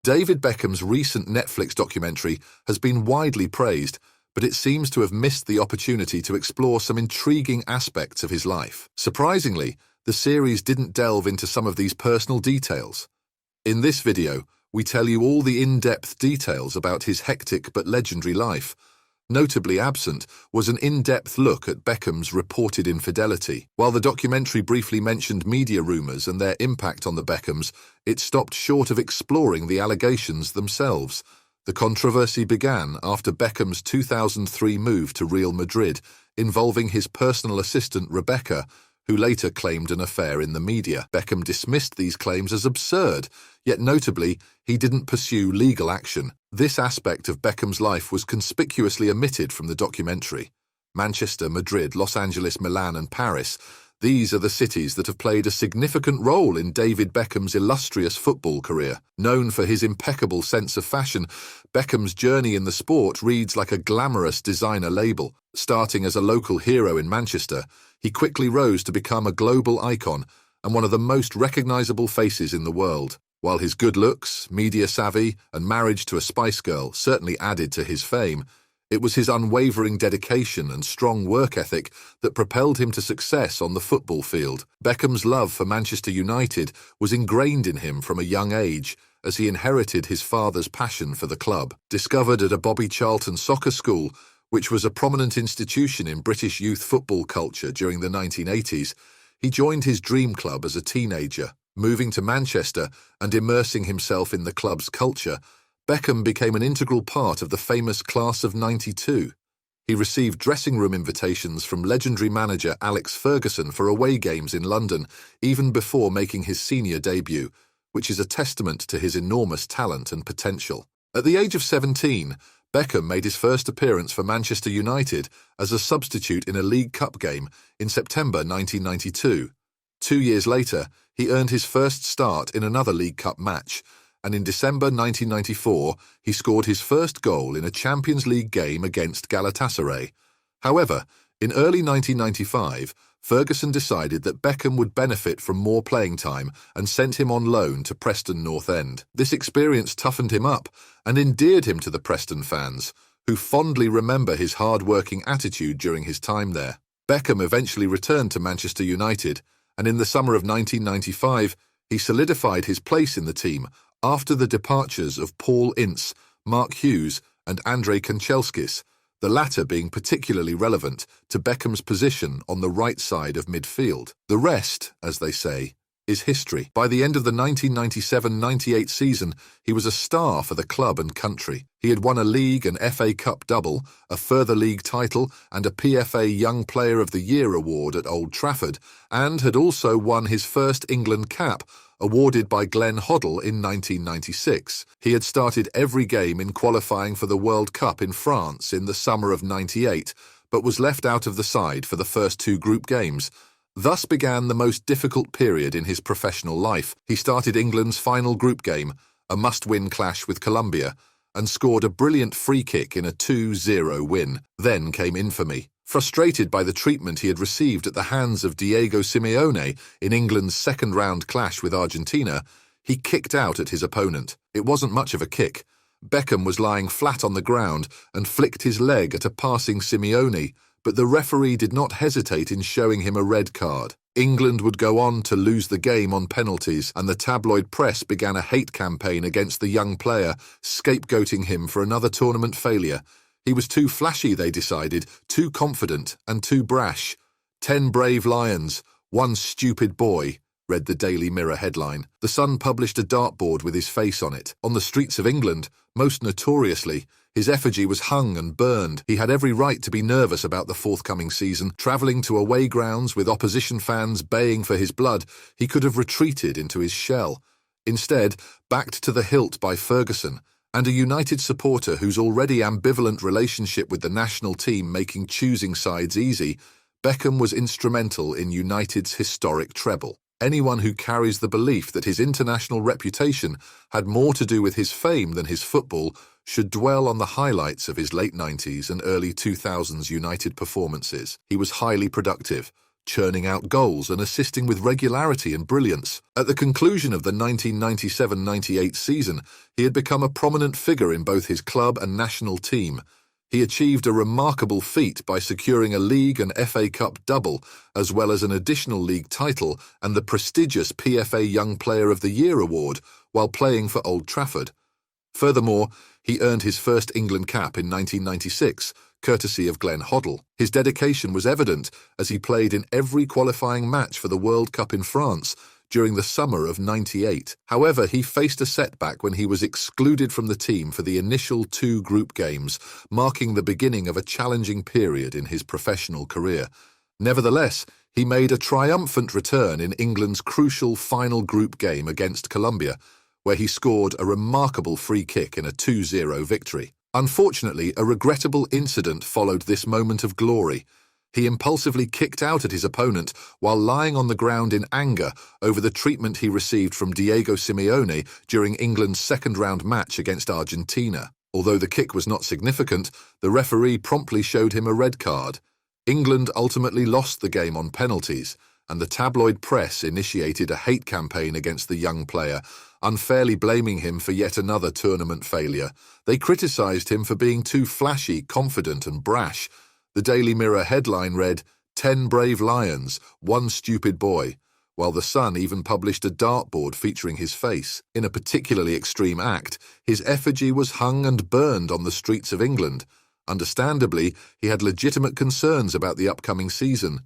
David Beckham's recent Netflix documentary has been widely praised, but it seems to have missed the opportunity to explore some intriguing aspects of his life. Surprisingly, the series didn't delve into some of these personal details. In this video, we tell you all the in-depth details about his hectic but legendary life. Notably absent was an in-depth look at Beckham's reported infidelity. While the documentary briefly mentioned media rumors and their impact on the Beckhams, it stopped short of exploring the allegations themselves. The controversy began after Beckham's 2003 move to Real Madrid, involving his personal assistant Rebecca, who later claimed an affair in the media. Beckham dismissed these claims as absurd, yet notably, he didn't pursue legal action. This aspect of Beckham's life was conspicuously omitted from the documentary. Manchester, Madrid, Los Angeles, Milan, and Paris. These are the cities that have played a significant role in David Beckham's illustrious football career. Known for his impeccable sense of fashion, Beckham's journey in the sport reads like a glamorous designer label. Starting as a local hero in Manchester, he quickly rose to become a global icon and one of the most recognizable faces in the world. While his good looks, media savvy, and marriage to a Spice Girl certainly added to his fame, it was his unwavering dedication and strong work ethic that propelled him to success on the football field. Beckham's love for Manchester United was ingrained in him from a young age, as he inherited his father's passion for the club. Discovered at a Bobby Charlton soccer school, which was a prominent institution in British youth football culture during the 1980s, he joined his dream club as a teenager. Moving to Manchester and immersing himself in the club's culture, Beckham became an integral part of the famous class of '92. He received dressing room invitations from legendary manager Alex Ferguson for away games in London, even before making his senior debut, which is a testament to his enormous talent and potential. At the age of 17, Beckham made his first appearance for Manchester United as a substitute in a League Cup game in September 1992. 2 years later, he earned his first start in another League Cup match, and in December 1994, he scored his first goal in a Champions League game against Galatasaray. However, in early 1995, Ferguson decided that Beckham would benefit from more playing time and sent him on loan to Preston North End. This experience toughened him up and endeared him to the Preston fans, who fondly remember his hard-working attitude during his time there. Beckham eventually returned to Manchester United, and in the summer of 1995, he solidified his place in the team after the departures of Paul Ince, Mark Hughes, and Andrei Kanchelskis, the latter being particularly relevant to Beckham's position on the right side of midfield. The rest, as they say, is history. By the end of the 1997-98 season, he was a star for the club and country. He had won a League and FA Cup double, a further league title, and a PFA Young Player of the Year award at Old Trafford, and had also won his first England cap, awarded by Glenn Hoddle in 1996. He had started every game in qualifying for the World Cup in France in the summer of '98, but was left out of the side for the first two group games. Thus began the most difficult period in his professional life. He started England's final group game, a must-win clash with Colombia, and scored a brilliant free kick in a 2-0 win. Then came infamy. Frustrated by the treatment he had received at the hands of Diego Simeone in England's second-round clash with Argentina, he kicked out at his opponent. It wasn't much of a kick. Beckham was lying flat on the ground and flicked his leg at a passing Simeone, but the referee did not hesitate in showing him a red card. England would go on to lose the game on penalties, and the tabloid press began a hate campaign against the young player, scapegoating him for another tournament failure. He was too flashy, they decided, too confident and too brash. 10 brave lions, 1 stupid boy, read the Daily Mirror headline. The Sun published a dartboard with his face on it. On the streets of England, most notoriously, his effigy was hung and burned. He had every right to be nervous about the forthcoming season. Travelling to away grounds with opposition fans baying for his blood, he could have retreated into his shell. Instead, backed to the hilt by Ferguson, and a United supporter whose already ambivalent relationship with the national team making choosing sides easy, Beckham was instrumental in United's historic treble. Anyone who carries the belief that his international reputation had more to do with his fame than his football should dwell on the highlights of his late 90s and early 2000s United performances. He was highly productive, churning out goals and assisting with regularity and brilliance. At the conclusion of the 1997-98 season, he had become a prominent figure in both his club and national team. He achieved a remarkable feat by securing a League and FA Cup double, as well as an additional league title and the prestigious PFA Young Player of the Year award while playing for Old Trafford. Furthermore, he earned his first England cap in 1996, courtesy of Glenn Hoddle. His dedication was evident as he played in every qualifying match for the World Cup in France during the summer of '98. However, he faced a setback when he was excluded from the team for the initial 2 group games, marking the beginning of a challenging period in his professional career. Nevertheless, he made a triumphant return in England's crucial final group game against Colombia, where he scored a remarkable free kick in a 2-0 victory. Unfortunately, a regrettable incident followed this moment of glory. He impulsively kicked out at his opponent while lying on the ground in anger over the treatment he received from Diego Simeone during England's second-round match against Argentina. Although the kick was not significant, the referee promptly showed him a red card. England ultimately lost the game on penalties, and the tabloid press initiated a hate campaign against the young player, unfairly blaming him for yet another tournament failure. They criticised him for being too flashy, confident and brash. The Daily Mirror headline read, "10 brave lions, 1 stupid boy," while The Sun even published a dartboard featuring his face. In a particularly extreme act, his effigy was hung and burned on the streets of England. Understandably, he had legitimate concerns about the upcoming season.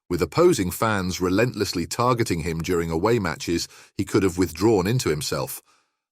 With opposing fans relentlessly targeting him during away matches, he could have withdrawn into himself.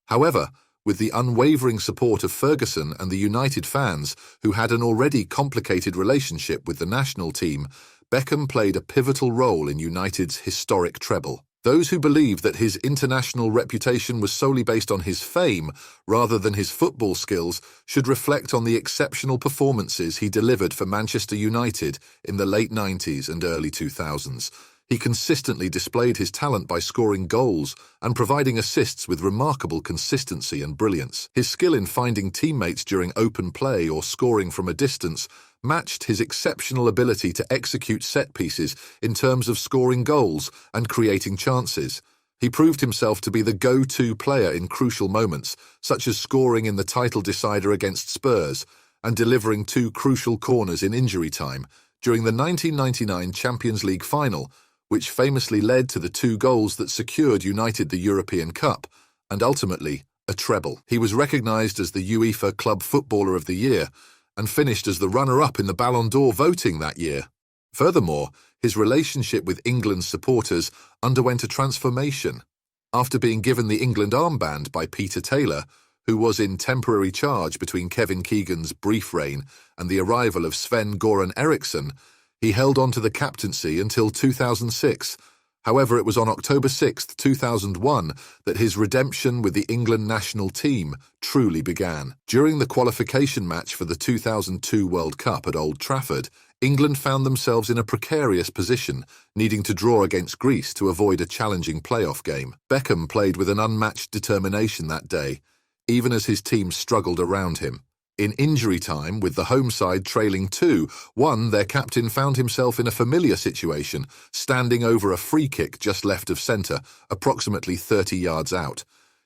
However, with the unwavering support of Ferguson and the United fans, who had an already complicated relationship with the national team, Beckham played a pivotal role in United's historic treble. Those who believed that his international reputation was solely based on his fame rather than his football skills should reflect on the exceptional performances he delivered for Manchester United in the late 90s and early 2000s. He consistently displayed his talent by scoring goals and providing assists with remarkable consistency and brilliance. His skill in finding teammates during open play or scoring from a distance matched his exceptional ability to execute set pieces in terms of scoring goals and creating chances. He proved himself to be the go-to player in crucial moments, such as scoring in the title decider against Spurs and delivering 2 crucial corners in injury time during the 1999 Champions League final, which famously led to the 2 goals that secured United the European Cup and ultimately a treble. He was recognised as the UEFA Club Footballer of the Year and finished as the runner-up in the Ballon d'Or voting that year. Furthermore, his relationship with England's supporters underwent a transformation. After being given the England armband by Peter Taylor, who was in temporary charge between Kevin Keegan's brief reign and the arrival of Sven-Göran Eriksson, he held on to the captaincy until 2006. However, it was on October 6, 2001, that his redemption with the England national team truly began. During the qualification match for the 2002 World Cup at Old Trafford, England found themselves in a precarious position, needing to draw against Greece to avoid a challenging playoff game. Beckham played with an unmatched determination that day, even as his team struggled around him. In injury time, with the home side trailing 2-1, their captain found himself in a familiar situation, standing over a free kick just left of centre, approximately 30 yards out.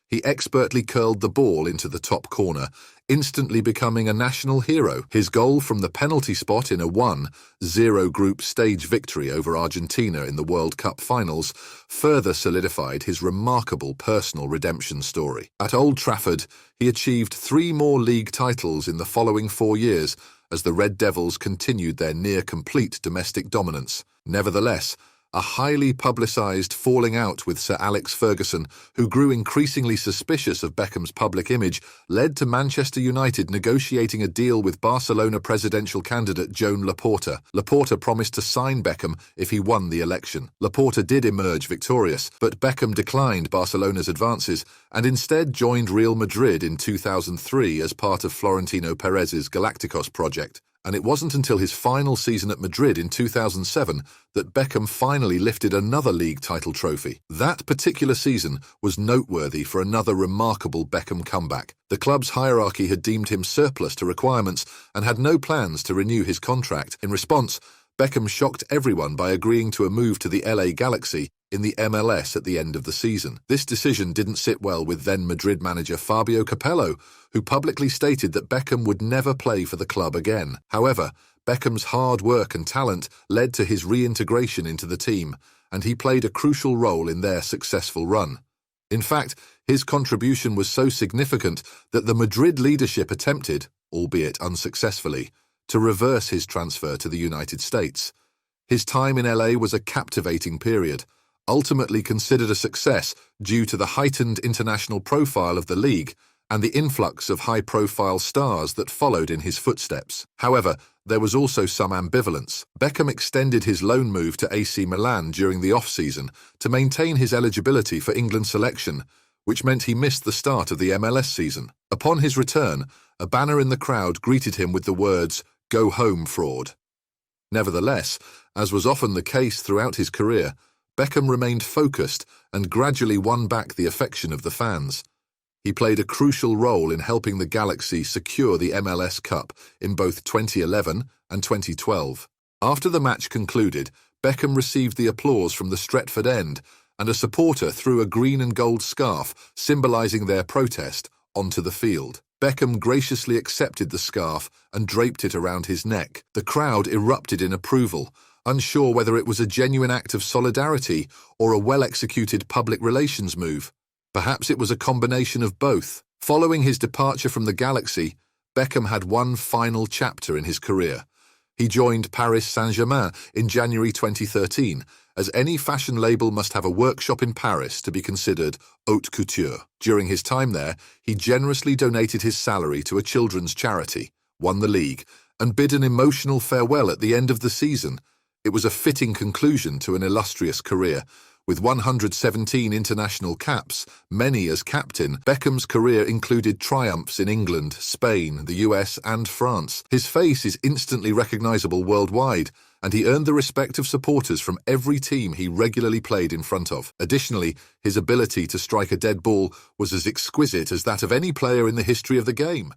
He expertly curled the ball into the top corner, instantly becoming a national hero. His goal from the penalty spot in a 1-0 group stage victory over Argentina in the World Cup finals further solidified his remarkable personal redemption story. At Old Trafford, he achieved 3 more league titles in the following 4 years as the Red Devils continued their near-complete domestic dominance. Nevertheless, a highly publicised falling out with Sir Alex Ferguson, who grew increasingly suspicious of Beckham's public image, led to Manchester United negotiating a deal with Barcelona presidential candidate Joan Laporta. Laporta promised to sign Beckham if he won the election. Laporta did emerge victorious, but Beckham declined Barcelona's advances and instead joined Real Madrid in 2003 as part of Florentino Perez's Galacticos project. And it wasn't until his final season at Madrid in 2007 that Beckham finally lifted another league title trophy. That particular season was noteworthy for another remarkable Beckham comeback. The club's hierarchy had deemed him surplus to requirements and had no plans to renew his contract. In response, Beckham shocked everyone by agreeing to a move to the LA Galaxy in the MLS at the end of the season. This decision didn't sit well with then Madrid manager Fabio Capello, who publicly stated that Beckham would never play for the club again. However, Beckham's hard work and talent led to his reintegration into the team, and he played a crucial role in their successful run. In fact, his contribution was so significant that the Madrid leadership attempted, albeit unsuccessfully, to reverse his transfer to the United States. His time in LA was a captivating period, ultimately considered a success due to the heightened international profile of the league and the influx of high-profile stars that followed in his footsteps. However, there was also some ambivalence. Beckham extended his loan move to AC Milan during the off-season to maintain his eligibility for England selection, which meant he missed the start of the MLS season. Upon his return, a banner in the crowd greeted him with the words, "Go home, fraud." Nevertheless, as was often the case throughout his career, Beckham remained focused and gradually won back the affection of the fans. He played a crucial role in helping the Galaxy secure the MLS Cup in both 2011 and 2012. After the match concluded, Beckham received the applause from the Stretford end, and a supporter threw a green and gold scarf symbolizing their protest onto the field. Beckham graciously accepted the scarf and draped it around his neck. The crowd erupted in approval, unsure whether it was a genuine act of solidarity or a well-executed public relations move. Perhaps it was a combination of both. Following his departure from the Galaxy, Beckham had one final chapter in his career. He joined Paris SaintGermain in January 2013, as any fashion label must have a workshop in Paris to be considered haute couture. During his time there, he generously donated his salary to a children's charity, won the league, and bid an emotional farewell at the end of the season. It was a fitting conclusion to an illustrious career. With 117 international caps, many as captain, Beckham's career included triumphs in England, Spain, the US, and France. His face is instantly recognizable worldwide, and he earned the respect of supporters from every team he regularly played in front of. Additionally, his ability to strike a dead ball was as exquisite as that of any player in the history of the game.